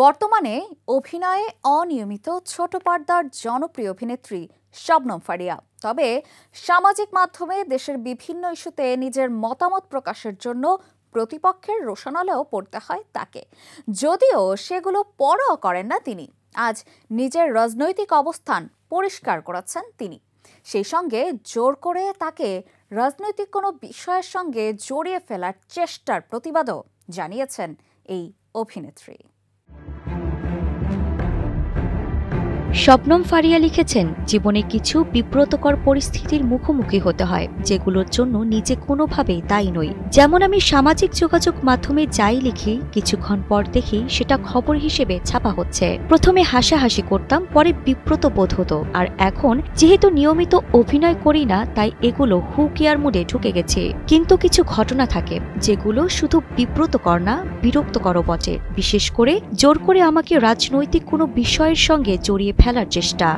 বর্তমানে অভিনয়ে অনিয়মিত ছোট পর্দার জনপ্রিয় অভিনেত্রী শবনম ফারিয়া। তবে সামাজিক মাধ্যমে দেশের বিভিন্ন ইস্যুতে নিজের মতামত প্রকাশের জন্য প্রতিপক্ষের রোষানলেও পড়তে হয় তাকে, যদিও সেগুলো পরোয়া করেন না তিনি। আজ নিজের রাজনৈতিক অবস্থান পরিষ্কার করেছেন তিনি, সেই সঙ্গে জোর করে তাকে রাজনৈতিক কোনো বিষয়ের সঙ্গে জড়িয়ে ফেলার চেষ্টার প্রতিবাদও জানিয়েছেন এই অভিনেত্রী। শবনম ফারিয়া লিখেছেন, জীবনে কিছু বিব্রতকর পরিস্থিতির মুখোমুখি হতে হয়, যেগুলোর জন্য নিজে কোনোভাবেই দায়ী নই। যেমন আমি সামাজিক যোগাযোগ মাধ্যমে যাই লিখি, কিছুক্ষণ পর দেখি সেটা খবর হিসেবে ছাপা হচ্ছে। প্রথমে হাসাহাসি করতাম, পরে বিব্রত বোধ হতো, আর এখন যেহেতু নিয়মিত অভিনয় করি না, তাই এগুলো হু কেয়ার মুডে ঢুকে গেছে। কিন্তু কিছু ঘটনা থাকে যেগুলো শুধু বিব্রতকর না, বিরক্তকর বটে। বিশেষ করে জোর করে আমাকে রাজনৈতিক কোনো বিষয়ের সঙ্গে জড়িয়ে ফেলার চেষ্টা।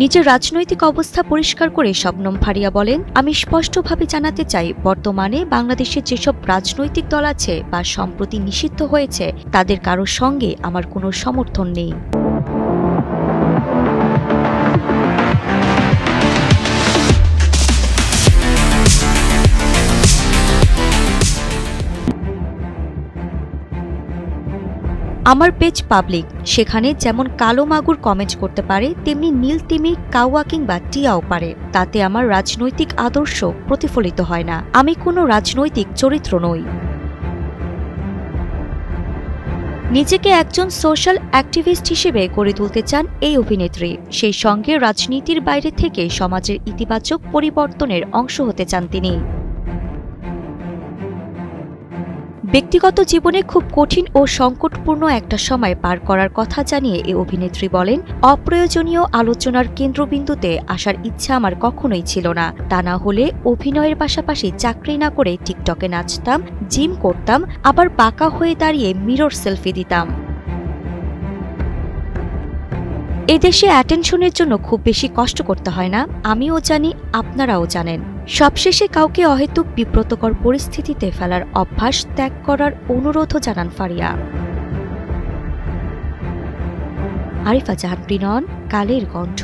নিজের রাজনৈতিক অবস্থা পরিষ্কার করে শবনম ফারিয়া বলেন, আমি স্পষ্টভাবে জানাতে চাই, বর্তমানে বাংলাদেশে যেসব রাজনৈতিক দল আছে বা সম্প্রতি নিষিদ্ধ হয়েছে, তাদের কারোর সঙ্গে আমার কোনো সমর্থন নেই। আমার পেজ পাবলিক, সেখানে যেমন কালো মাগুর কমেন্ট করতে পারে, তেমনি নীল তিমি, কাউয়া কিংবা টিয়াও পারে। তাতে আমার রাজনৈতিক আদর্শ প্রতিফলিত হয় না। আমি কোনো রাজনৈতিক চরিত্র নই। নিজেকে একজন সোশ্যাল অ্যাক্টিভিস্ট হিসেবে গড়ে তুলতে চান এই অভিনেত্রী, সেই সঙ্গে রাজনীতির বাইরে থেকে সমাজের ইতিবাচক পরিবর্তনের অংশ হতে চান তিনি। ব্যক্তিগত জীবনে খুব কঠিন ও সংকটপূর্ণ একটা সময় পার করার কথা জানিয়ে এই অভিনেত্রী বলেন, অপ্রয়োজনীয় আলোচনার কেন্দ্রবিন্দুতে আসার ইচ্ছা আমার কখনোই ছিল না। তা না হলে অভিনয়ের পাশাপাশি চাকরি না করে টিকটকে নাচতাম, জিম করতাম, আবার বাঁকা হয়ে দাঁড়িয়ে মিরর সেলফি দিতাম। এদেশে অ্যাটেনশনের জন্য খুব বেশি কষ্ট করতে হয় না, আমিও জানি, আপনারাও জানেন। সবশেষে কাউকে অহেতুক বিব্রতকর পরিস্থিতিতে ফেলার অভ্যাস ত্যাগ করার অনুরোধও জানান ফারিয়া। আরিফা জাহান প্রিনন, কালের কণ্ঠ।